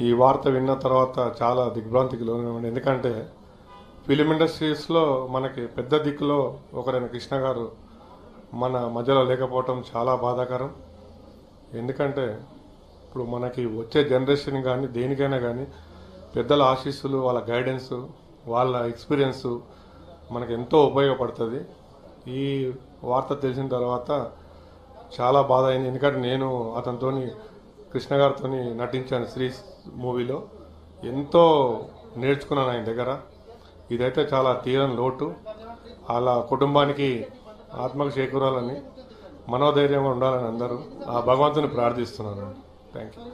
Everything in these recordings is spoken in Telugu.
ఈ వార్త విన్న తర్వాత చాలా దిగ్భ్రాంతికి లోనైంది. ఎందుకంటే ఫిలిం ఇండస్ట్రీస్లో మనకి పెద్ద దిక్కులో ఒకరైన కృష్ణ గారు మన మధ్యలో లేకపోవటం చాలా బాధాకరం. ఎందుకంటే ఇప్పుడు మనకి వచ్చే జనరేషన్ కానీ దేనికైనా కానీ పెద్దల ఆశీస్సులు, వాళ్ళ గైడెన్స్, వాళ్ళ ఎక్స్పీరియన్స్ మనకు ఎంతో ఉపయోగపడుతుంది. ఈ వార్త తెలిసిన తర్వాత చాలా బాధ అయింది. ఎందుకంటే నేను అతనితోని కృష్ణ గారితో నటించాను శ్రీ మూవీలో. ఎంతో నేర్చుకున్నాను ఆయన దగ్గర. ఇదైతే చాలా తీరని లోటు. వాళ్ళ కుటుంబానికి ఆత్మకు చేకూరాలని, మనోధైర్యంగా ఉండాలని అందరూ ఆ భగవంతుని ప్రార్థిస్తున్నాను. Thank you.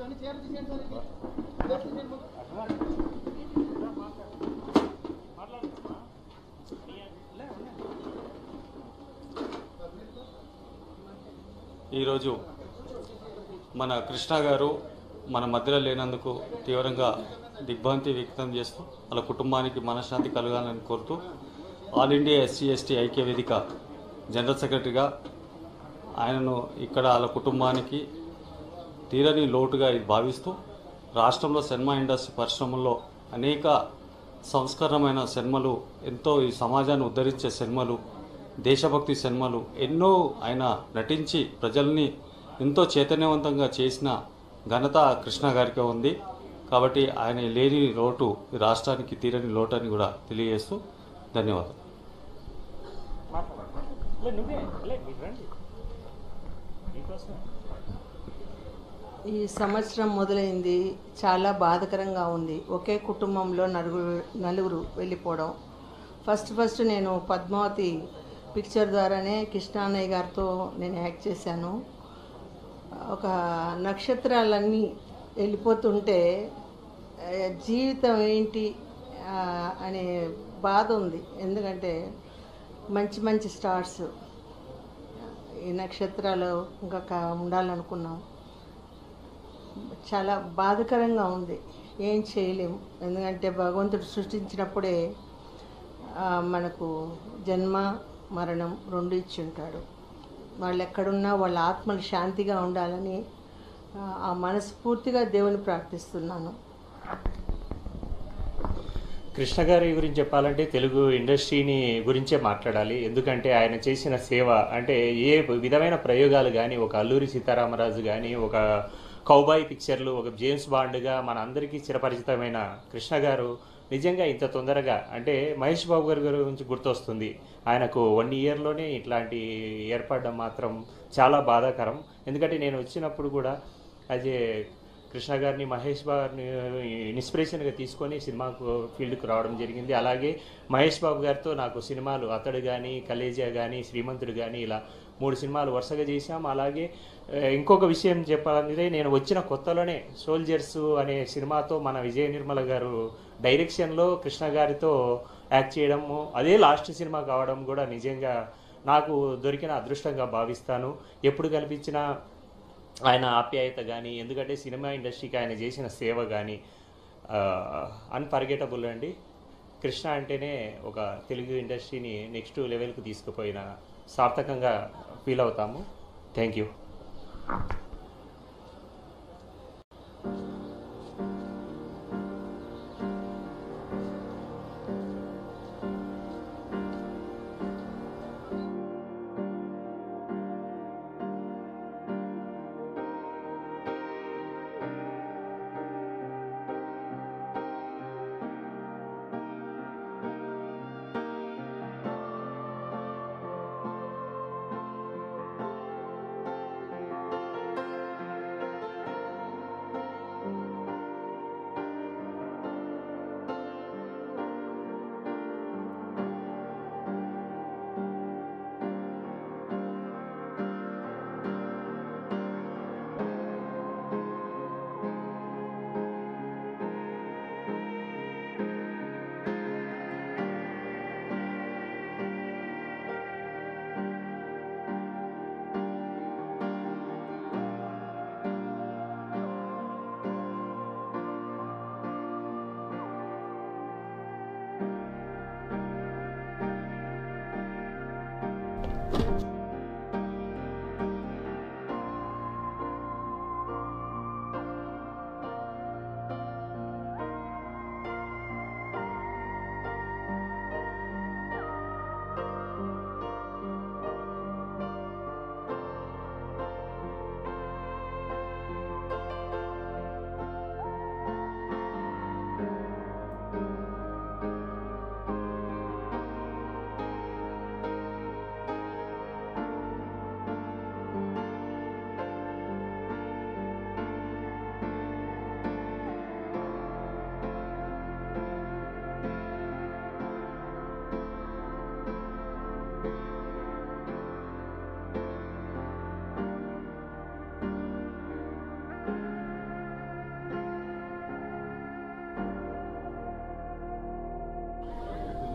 ఈరోజు మన కృష్ణ గారు మన మధ్యలో లేనందుకు తీవ్రంగా దిగ్భ్రాంతి వ్యక్తం చేస్తూ వాళ్ళ కుటుంబానికి మనశ్శాంతి కలగాలని కోరుతూ ఆల్ ఇండియా ఎస్సీ ఎస్టీ ఐక్య వేదిక జనరల్ సెక్రటరీగా ఆయనను ఇక్కడ వాళ్ళ కుటుంబానికి తీరని లోటుగా భావిస్తూ రాష్ట్రంలో సినిమా ఇండస్ట్రీ పరిశ్రమల్లో అనేక సంస్కరణమైన సినిమాలు, ఎంతో ఈ సమాజాన్ని ఉద్ధరించే సినిమాలు, దేశభక్తి సినిమాలు ఎన్నో ఆయన నటించి ప్రజల్ని ఎంతో చైతన్యవంతంగా చేసిన ఘనత కృష్ణ గారికి ఉంది. కాబట్టి ఆయన లేని లోటు ఈ రాష్ట్రానికి తీరని లోటు అని కూడా తెలియజేస్తూ ధన్యవాదాలు. ఈ సంవత్సరం మొదలైంది చాలా బాధాకరంగా ఉంది. ఒకే కుటుంబంలో నలుగురు వెళ్ళిపోవడం. ఫస్ట్ నేను పద్మావతి పిక్చర్ ద్వారానే కృష్ణాన్నయ్య గారితో నేను యాక్ట్ చేశాను. ఒక నక్షత్రాలన్నీ వెళ్ళిపోతుంటే జీవితం ఏంటి అనే బాధ ఉంది. ఎందుకంటే మంచి మంచి స్టార్స్, ఈ నక్షత్రాలు ఇంకా ఉండాలనుకున్నాం. చాలా బాధాకరంగా ఉంది. ఏం చేయలేము. ఎందుకంటే భగవంతుడు సృష్టించినప్పుడే మనకు జన్మ మరణం రెండు ఇచ్చి ఉంటాడు. వాళ్ళు ఎక్కడున్నా వాళ్ళ ఆత్మలు శాంతిగా ఉండాలని ఆ మనస్ఫూర్తిగా దేవుని ప్రార్థిస్తున్నాను. కృష్ణ గారి గురించి చెప్పాలంటే తెలుగు ఇండస్ట్రీని గురించే మాట్లాడాలి. ఎందుకంటే ఆయన చేసిన సేవ అంటే ఏ విధమైన ప్రయోగాలు కానీ, ఒక అల్లూరి సీతారామరాజు కానీ, ఒక కౌబాయ్ పిక్చర్లు, ఒక జేమ్స్ బాండ్గా మన అందరికీ చిరపరిచితమైన కృష్ణ గారు నిజంగా ఇంత తొందరగా అంటే మహేష్ బాబు గారి గురించి గుర్తొస్తుంది. ఆయనకు 1 ఇయర్లోనే ఇట్లాంటి ఏర్పడడం మాత్రం చాలా బాధాకరం. ఎందుకంటే నేను వచ్చినప్పుడు కూడా అదే కృష్ణ గారిని, మహేష్ బాబుని ఇన్స్పిరేషన్గా తీసుకొని సినిమాకు ఫీల్డ్కి రావడం జరిగింది. అలాగే మహేష్ బాబు గారితో నాకు సినిమాలు అతడు కానీ, కలేజా కానీ, శ్రీమంతుడు కానీ ఇలా 3 సినిమాలు వరుసగా చేశాం. అలాగే ఇంకొక విషయం చెప్పాలంటే నేను వచ్చిన కొత్తలోనే సోల్జర్స్ అనే సినిమాతో మన విజయ నిర్మల గారు డైరెక్షన్లో కృష్ణ గారితో యాక్ట్ చేయడము, అదే లాస్ట్ సినిమా కావడం కూడా నిజంగా నాకు దొరికిన అదృష్టంగా భావిస్తాను. ఎప్పుడు కనిపించినా ఆయన ఆప్యాయత కానీ, ఎందుకంటే సినిమా ఇండస్ట్రీకి ఆయన చేసిన సేవ కానీ అన్ఫర్గెటబుల్ అండి. కృష్ణ అంటేనే ఒక తెలుగు ఇండస్ట్రీని నెక్స్ట్ లెవెల్కి తీసుకుపోయిన సార్థకంగా ఫీల్ అవుతాము. Thank you.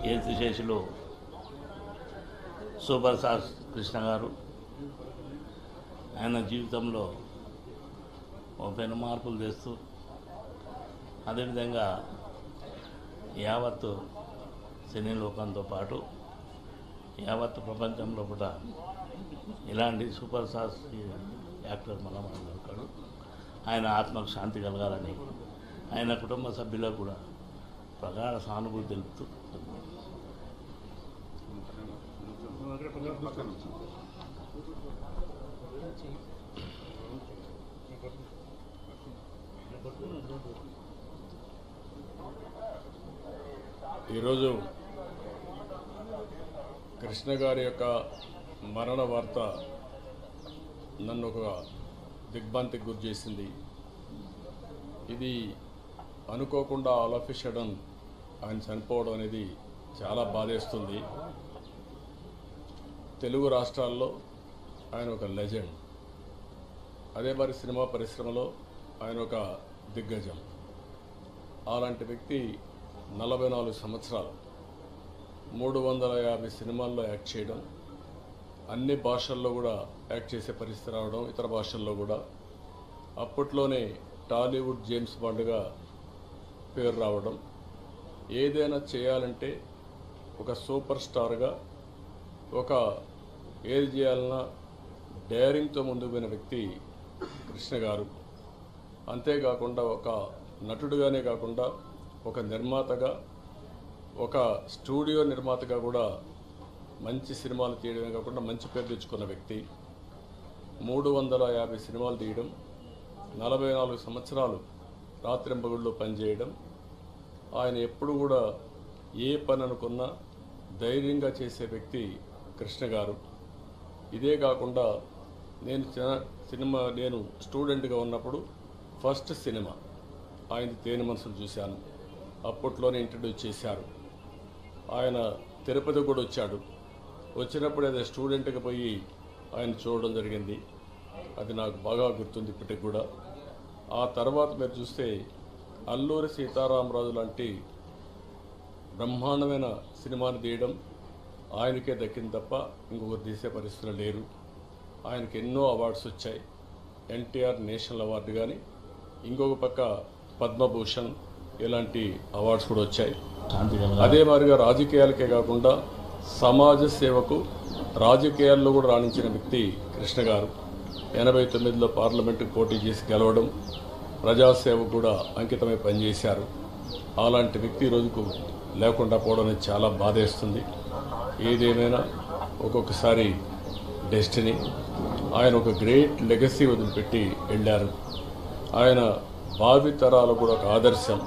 కీర్తిశేషులు సూపర్ స్టార్ కృష్ణ గారు ఆయన జీవితంలో ఓ పెను మార్పులు తెస్తూ అదేవిధంగా యావత్తు సినీ లోకంతో పాటు యావత్తు ప్రపంచంలో కూడా ఇలాంటి సూపర్ స్టార్ యాక్టర్ మనం దొరకడు. ఆయన ఆత్మకు శాంతి కలగాలని ఆయన కుటుంబ సభ్యులకు కూడా ప్రగాఢ సానుభూతి తెలుపుతూ ఈరోజు కృష్ణ గారి యొక్క మరణ వార్త నన్ను ఒక దిగ్భ్రాంతికి గురి చేసింది. ఇది అనుకోకుండా ఆల్ ఆఫ్ ఎ సడన్ ఆయన చనిపోవడం అనేది చాలా బాధేస్తుంది. తెలుగు రాష్ట్రాల్లో ఆయన ఒక లెజెండ్, అదే మరి సినిమా పరిశ్రమలో ఆయన ఒక దిగ్గజం. అలాంటి వ్యక్తి 44 సంవత్సరాలు 350 సినిమాల్లో యాక్ట్ చేయడం, అన్ని భాషల్లో కూడా యాక్ట్ చేసే పరిస్థితి రావడం, ఇతర భాషల్లో కూడా అప్పట్లోనే టాలీవుడ్ జేమ్స్ బాండ్గా పేరు రావడం, ఏదైనా చేయాలంటే ఒక సూపర్ స్టార్గా ఒక ఏది చేయాలన్నా డేరింగ్తో ముందుకు పోయిన వ్యక్తి కృష్ణ గారు. అంతేకాకుండా ఒక నటుడుగానే కాకుండా ఒక నిర్మాతగా, ఒక స్టూడియో నిర్మాతగా కూడా మంచి సినిమాలు తీయడమే కాకుండా మంచి పేరు తెచ్చుకున్న వ్యక్తి. 350 సినిమాలు తీయడం, 44 సంవత్సరాలు రాత్రింపగుళ్ళు పనిచేయడం. ఆయన ఎప్పుడు కూడా ఏ పని అనుకున్నా ధైర్యంగా చేసే వ్యక్తి కృష్ణ గారు. ఇదే కాకుండా నేను స్టూడెంట్గా ఉన్నప్పుడు ఫస్ట్ సినిమా ఆయన తేనె మనసులు చూశాను. అప్పట్లోనే ఇంట్రడ్యూస్ చేశారు. ఆయన తిరుపతి కూడా వచ్చాడు. వచ్చినప్పుడు అదే స్టూడెంట్గా పోయి ఆయన చూడడం జరిగింది. అది నాకు బాగా గుర్తుంది ఇప్పటికి కూడా. ఆ తర్వాత మీరు చూస్తే అల్లూరి సీతారామరాజు లాంటి బ్రహ్మాండమైన సినిమాని తీయడం ఆయనకే దక్కింది తప్ప ఇంకొకరు తీసే పరిస్థితులు లేరు. ఆయనకి ఎన్నో అవార్డ్స్ వచ్చాయి. ఎన్టీఆర్ నేషనల్ అవార్డు కానీ, ఇంకొక పక్క పద్మభూషణ్ ఇలాంటి అవార్డ్స్ కూడా వచ్చాయి. అదే మాదిరిగా రాజకీయాలకే కాకుండా సమాజ సేవకు రాజకీయాల్లో కూడా రాణించిన వ్యక్తి కృష్ణ గారు. 89లో పార్లమెంటుకు పోటీ చేసి గెలవడం, ప్రజాసేవకు కూడా అంకితమై పనిచేశారు. అలాంటి వ్యక్తి ఈ రోజుకు లేకుండా పోవడం అనేది చాలా బాధేస్తుంది. ఏదేమైనా ఒక్కొక్కసారి డెస్టినీ. ఆయన ఒక గ్రేట్ లెగసీ వదిలిపెట్టి వెళ్ళారు. ఆయన భావితరాలు కూడా ఒక ఆదర్శం.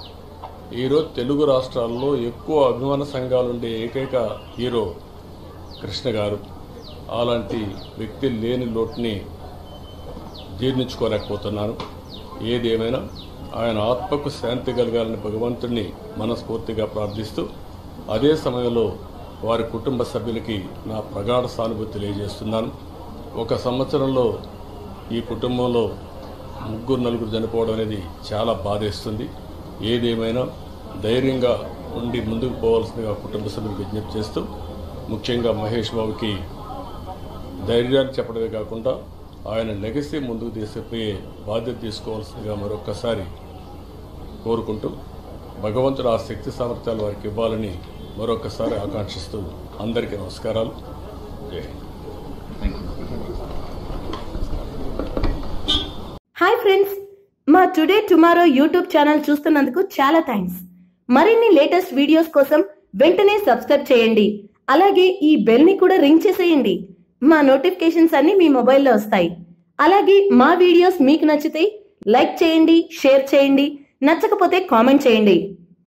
ఈరోజు తెలుగు రాష్ట్రాల్లో ఎక్కువ అభిమాన సంఘాలు ఉండే ఏకైక హీరో కృష్ణ గారు. అలాంటి వ్యక్తి లేని లోటుని జీర్ణించుకోలేకపోతున్నాను. ఏదేమైనా ఆయన ఆత్మకు శాంతి కలగాలని భగవంతుడిని మనస్ఫూర్తిగా ప్రార్థిస్తూ, అదే సమయంలో వారి కుటుంబ సభ్యులకి నా ప్రగాఢ సానుభూతి తెలియజేస్తున్నాను. ఒక సంవత్సరంలో ఈ కుటుంబంలో 3-4 చనిపోవడం అనేది చాలా బాధేస్తుంది. ఏదేమైనా ధైర్యంగా ఉండి ముందుకు పోవాల్సిందిగా కుటుంబ సభ్యులకు విజ్ఞప్తి చేస్తూ, ముఖ్యంగా మహేష్ బాబుకి ధైర్యాన్ని చెప్పడమే కాకుండా ఆయన లెగసీ ముందుకు తీసుకుపోయే బాధ్యత తీసుకోవాల్సిందిగా మరొక్కసారి కోరుకుంటూ, భగవంతుడు ఆ శక్తి సామర్థ్యాలు వారికి ఇవ్వాలని మరొకసారి ఆకాంక్షిస్తూ అందరికీ నమస్కారాలు. జై హింద్. హాయ్ ఫ్రెండ్స్, మా టుడే టుమారో యూట్యూబ్ ఛానల్ చూస్తున్నందుకు చాలా థ్యాంక్స్. మరిన్ని లేటెస్ట్ వీడియోస్ కోసం వెంటనే సబ్స్క్రైబ్ చేయండి. అలాగే ఈ బెల్ ని కూడా రింగ్ చేసేయండి. మా నోటిఫికేషన్స్ అన్ని మీ మొబైల్లో వస్తాయి. అలాగే మా వీడియోస్ మీకు నచ్చితే లైక్ చేయండి, షేర్ చేయండి, నచ్చకపోతే కామెంట్ చేయండి.